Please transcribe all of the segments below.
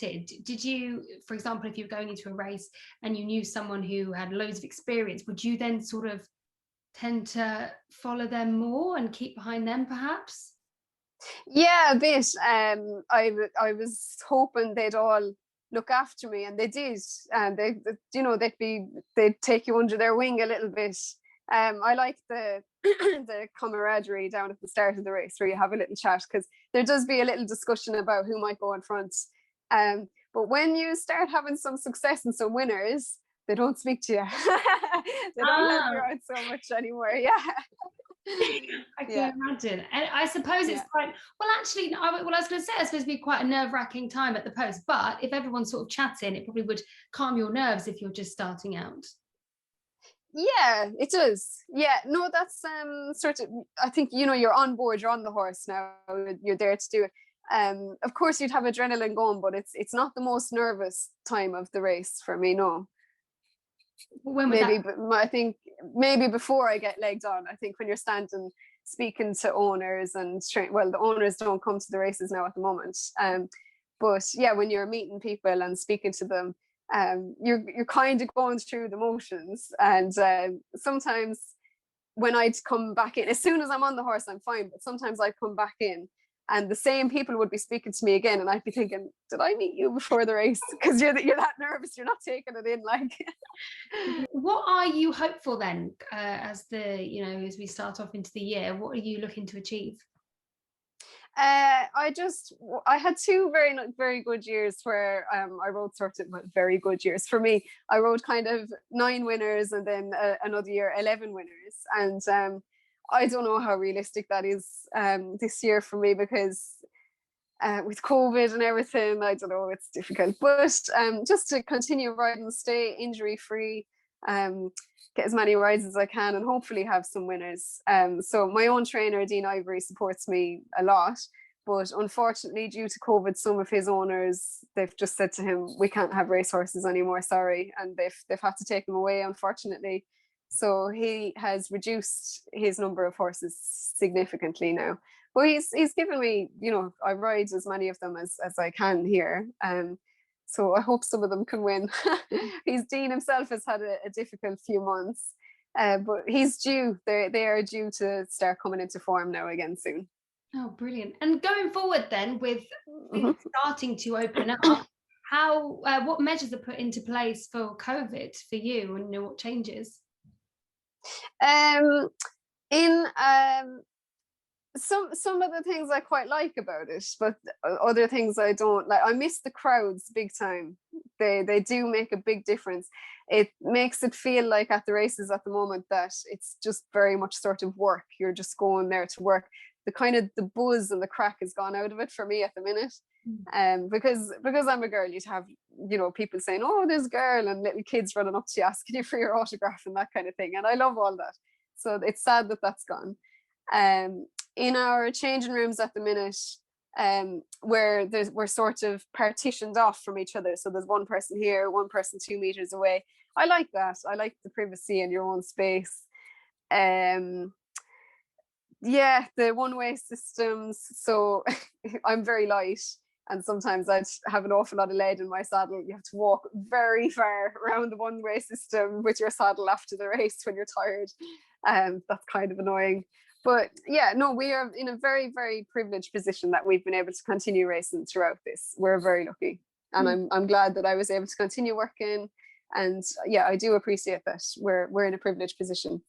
started, did you, for example, if you were going into a race and you knew someone who had loads of experience, would you then sort of tend to follow them more and keep behind them perhaps? Yeah, a bit. I was hoping they'd all look after me, and they did. And they'd take you under their wing a little bit. I like the the camaraderie down at the start of the race where you have a little chat, because there does be a little discussion about who might go in front. But when you start having some success and some winners, they don't speak to you. They don't help you out so much anymore. Yeah. I can imagine. And I suppose it's quite, well, actually, I was going to say, I suppose it'd be quite a nerve-wracking time at the post, but if everyone's sort of chatting, it probably would calm your nerves if you're just starting out. Yeah, it does. Yeah, no, that's sort of, I think, you're on board, you're on the horse now, you're there to do it. Of course you'd have adrenaline going, but it's not the most nervous time of the race for me, no. When was maybe that? I think maybe before I get legged on. I think when you're standing speaking to owners and well, the owners don't come to the races now at the moment, but yeah, when you're meeting people and speaking to them, you're kind of going through the motions. And sometimes when I'd come back in, as soon as I'm on the horse I'm fine, but sometimes I'd come back in and the same people would be speaking to me again, and I'd be thinking, did I meet you before the race? Because you're that nervous, you're not taking it in. Like, what are you hopeful then, as we start off into the year? What are you looking to achieve? I had two very, very good years where I rode sort of, well, very good years for me. I rode kind of 9 winners and then another year 11 winners, and I don't know how realistic that is this year for me, because with COVID and everything, I don't know, it's difficult. But just to continue riding, stay injury free, get as many rides as I can, and hopefully have some winners. So my own trainer, Dean Ivory, supports me a lot. But unfortunately, due to COVID, some of his owners, they've just said to him, we can't have racehorses anymore, sorry. And they've had to take them away, unfortunately. So he has reduced his number of horses significantly now. But he's given me, I ride as many of them as I can here. So I hope some of them can win. Dean himself has had a difficult few months, but he's due. They are due to start coming into form now again soon. Oh, brilliant. And going forward then, with things starting to open up, what measures are put into place for COVID for you, and what changes? Some of the things I quite like about it, but other things I don't like. I miss the crowds big time. They do make a big difference. It makes it feel like at the races at the moment that it's just very much sort of work. You're just going there to work. The kind of the buzz and the crack has gone out of it for me at the minute. Because I'm a girl, you'd have people saying, oh, there's a girl, and little kids running up to you asking you for your autograph and that kind of thing, and I love all that. So it's sad that that's gone. In our changing rooms at the minute, where we're sort of partitioned off from each other, so there's one person here, one person 2 meters away. I like that. I like the privacy and your own space. Yeah, the one-way systems. So I'm very light, and sometimes I'd have an awful lot of lead in my saddle. You have to walk very far around the one-way system with your saddle after the race when you're tired. That's kind of annoying. But yeah, no, we are in a very, very privileged position that we've been able to continue racing throughout this. We're very lucky. And I'm glad that I was able to continue working. And yeah, I do appreciate that we're in a privileged position.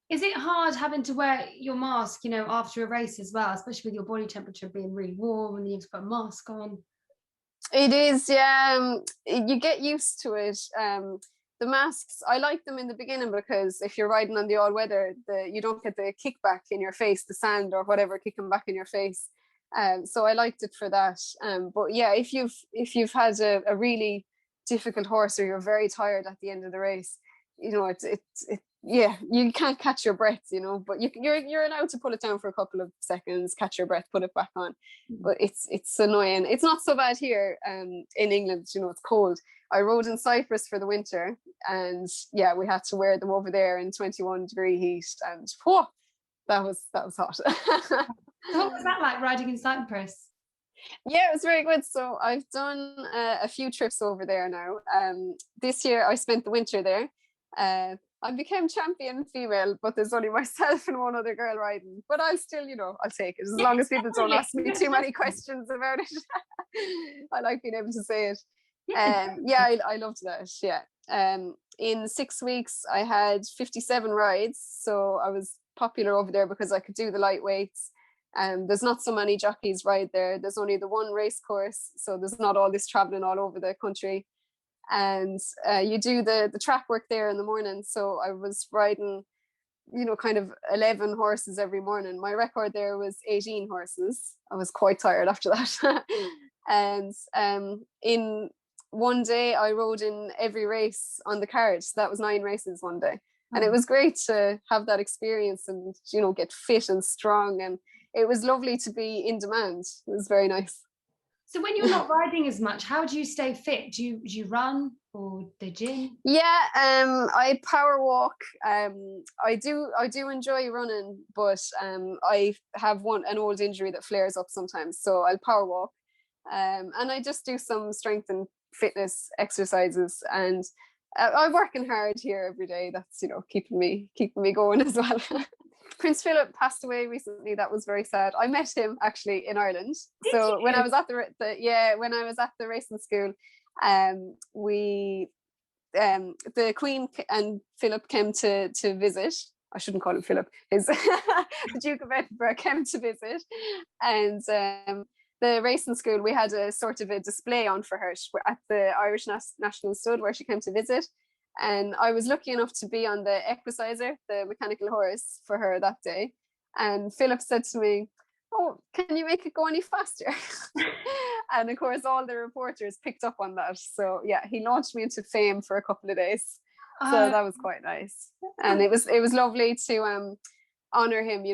Is it hard having to wear your mask, after a race as well, especially with your body temperature being really warm and you have to put a mask on? It is, yeah. You get used to it. The masks, I like them in the beginning because if you're riding on the all weather, you don't get the kickback in your face, the sand or whatever kicking back in your face. So I liked it for that. But yeah, if you've had a really difficult horse or you're very tired at the end of the race, yeah, you can't catch your breath, but you're allowed to pull it down for a couple of seconds, catch your breath, put it back on. But it's annoying. It's not so bad here in England. It's cold. I rode in Cyprus for the winter, and yeah, we had to wear them over there in 21-degree heat, and whoa, that was hot. So what was that like, riding in Cyprus? Yeah, it was very good. So I've done a few trips over there now. This year I spent the winter there. I became champion female, but there's only myself and one other girl riding. But I'll still, I'll take it as Yeah, long as people don't definitely. ask me too many questions about it. I like being able to say it. Yeah, Yeah, definitely. I loved that. Yeah. In 6 weeks, I had 57 rides, so I was popular over there because I could do the lightweights. There's not so many jockeys ride there. There's only the one race course, so there's not all this traveling all over the country. And you do the track work there in the morning. So I was riding, kind of 11 horses every morning. My record there was 18 horses. I was quite tired after that. And in one day, I rode in every race on the card. So that was 9 races one day. And it Oh. was great to have that experience and, get fit and strong. And it was lovely to be in demand. It was very nice. So when you're not riding as much, how do you stay fit? Do you run or the gym? Yeah, I power walk. I do enjoy running, but I have an old injury that flares up sometimes, so I'll power walk. And I just do some strength and fitness exercises, and I'm working hard here every day. That's keeping me going as well. Prince Philip passed away recently. That was very sad. I met him actually in Ireland. Did So when I you? was at when I was at the racing school, we the Queen and Philip came to visit. I shouldn't call him Philip. His the Duke of Edinburgh came to visit, and the racing school, we had a sort of a display on for her at the Irish National Stud where she came to visit. And I was lucky enough to be on the equisizer, the mechanical horse, for her that day. And Philip said to me, "Oh, can you make it go any faster?" And of course, all the reporters picked up on that. So yeah, he launched me into fame for a couple of days. So Uh, that was quite nice, and it was lovely to honor him,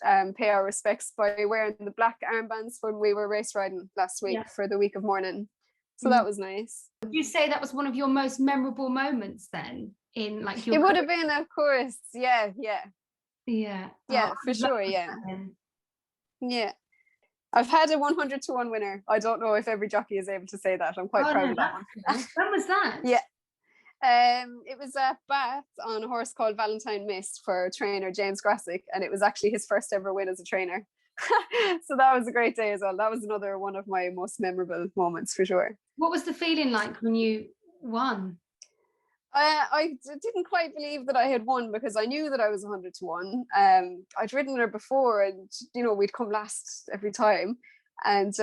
and pay our respects by wearing the black armbands when we were race riding last week yeah. for the week of mourning. So Mm. that was nice. Would you say that was one of your most memorable moments then in like your It would career? have been, of course. Yeah, yeah, Yeah. Oh, yeah, I for love sure. Yeah, that then. yeah. I've had a 100-to-1 winner. I don't know if every jockey is able to say that. I'm quite Oh proud no, of that that's one. cool. When was that? Yeah. It was at Bath on a horse called Valentine Mist for trainer James Grassick, and it was actually his first ever win as a trainer. So that was a great day as well. That was another one of my most memorable moments for sure. What was the feeling like when you won? I didn't quite believe that I had won because I knew that I was 100-to-1. I'd ridden her before, and we'd come last every time. And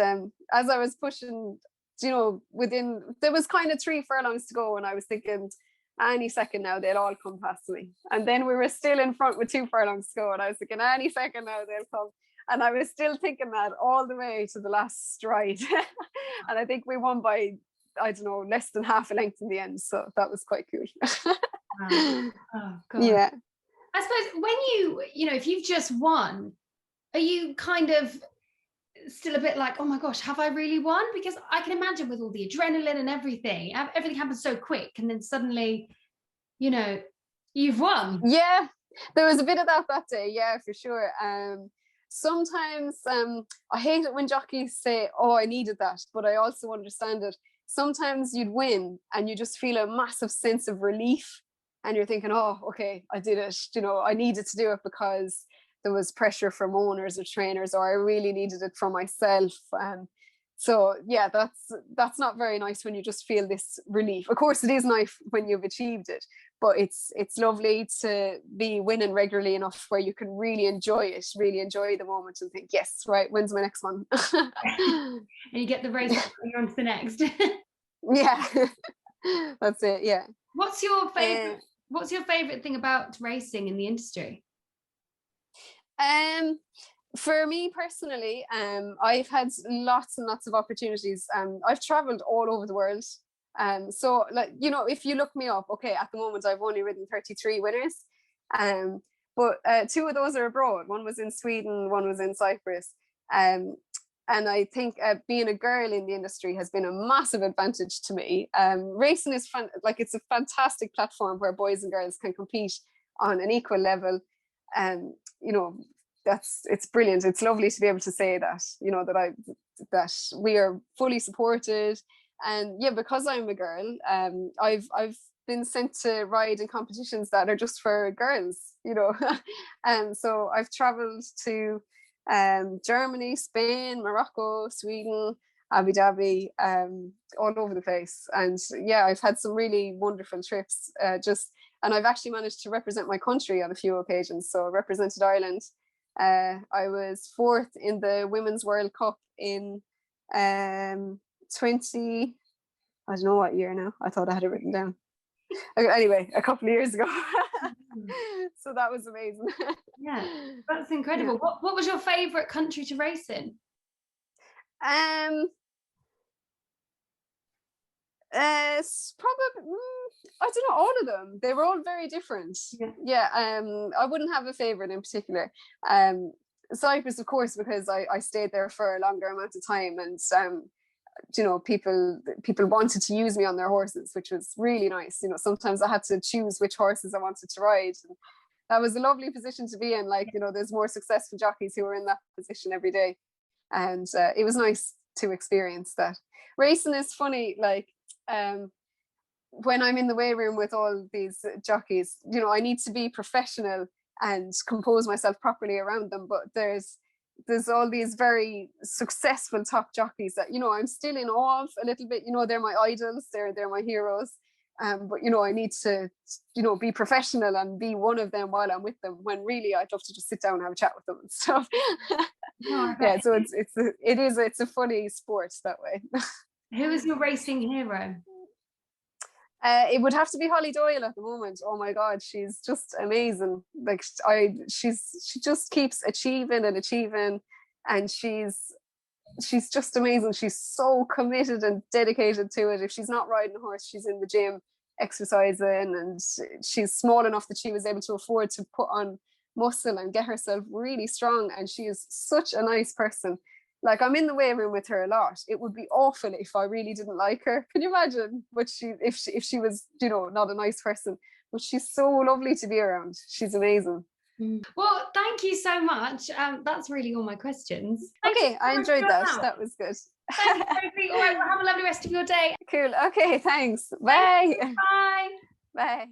as I was pushing, there was kind of 3 furlongs to go, and I was thinking, any second now they'll all come past me. And then we were still in front with 2 furlongs to go, and I was thinking, any second now they'll come. And I was still thinking that all the way to the last stride. And I think we won by, I don't know, less than half a length in the end. So that was quite cool. Wow. Oh God. Yeah. I suppose when if you've just won, are you kind of still a bit like, oh my gosh, have I really won? Because I can imagine with all the adrenaline and everything happens so quick, and then suddenly, you've won. Yeah, there was a bit of that day. Yeah, for sure. Sometimes I hate it when jockeys say, "Oh, I needed that," but I also understand it. Sometimes you'd win and you just feel a massive sense of relief, and you're thinking, "Oh, okay, I did it. I needed to do it because there was pressure from owners or trainers, or I really needed it for myself." So yeah, that's not very nice when you just feel this relief. Of course, it is nice when you've achieved it, but it's lovely to be winning regularly enough where you can really enjoy it, really enjoy the moment, and think, yes, right, when's my next one? And you get the race, you're on to the next. Yeah, that's it. Yeah. What's your favorite thing about racing in the industry? For me personally, I've had lots and lots of opportunities. I've traveled all over the world. So if you look me up, okay, at the moment I've only ridden 33 winners. But 2 of those are abroad. One was in Sweden, one was in Cyprus. And I think being a girl in the industry has been a massive advantage to me. Racing is it's a fantastic platform where boys and girls can compete on an equal level. You know, it's brilliant. It's lovely to be able to say that, you know, that we are fully supported. And yeah, because I'm a girl, I've been sent to ride in competitions that are just for girls, you know. And so I've traveled to Germany, Spain, Morocco, Sweden, Abu Dhabi, all over the place. And yeah, I've had some really wonderful trips, and I've actually managed to represent my country on a few occasions. So I represented Ireland. I was 4th in the Women's World Cup in 20, I don't know what year now. I thought I had it written down. Anyway, a couple of years ago. So that was amazing. Yeah, that's incredible. Yeah. What was your favorite country to race in? Probably, I don't know, all of them. They were all very different. Yeah. I wouldn't have a favorite in particular. Cyprus, of course, because I stayed there for a longer amount of time, and you know, people wanted to use me on their horses, which was really nice. You know, sometimes I had to choose which horses I wanted to ride. And that was a lovely position to be in. Like, you know, there's more successful jockeys who are in that position every day, and it was nice to experience that. Racing is funny, like when I'm in the weigh room with all these jockeys, you know, I need to be professional and compose myself properly around them, but there's all these very successful top jockeys that, you know, I'm still in awe of a little bit. You know, they're my idols, they're my heroes, but you know, I need to, you know, be professional and be one of them while I'm with them, when really I'd love to just sit down and have a chat with them and stuff. Yeah, so it's a funny sport that way. Who is your racing hero? It would have to be Holly Doyle at the moment. Oh my God, she's just amazing. Like she just keeps achieving and achieving, and she's just amazing. She's so committed and dedicated to it. If she's not riding a horse, she's in the gym exercising, and she's small enough that she was able to afford to put on muscle and get herself really strong. And she is such a nice person. Like, I'm in the weigh room with her a lot. It would be awful if I really didn't like her. Can you imagine? But if she was, you know, not a nice person. But she's so lovely to be around. She's amazing. Well, thank you so much. That's really all my questions. Okay, I enjoyed that. That was good. Thank you, Sophie. All right, well, have a lovely rest of your day. Cool. Okay, thanks. Bye. Bye. Bye.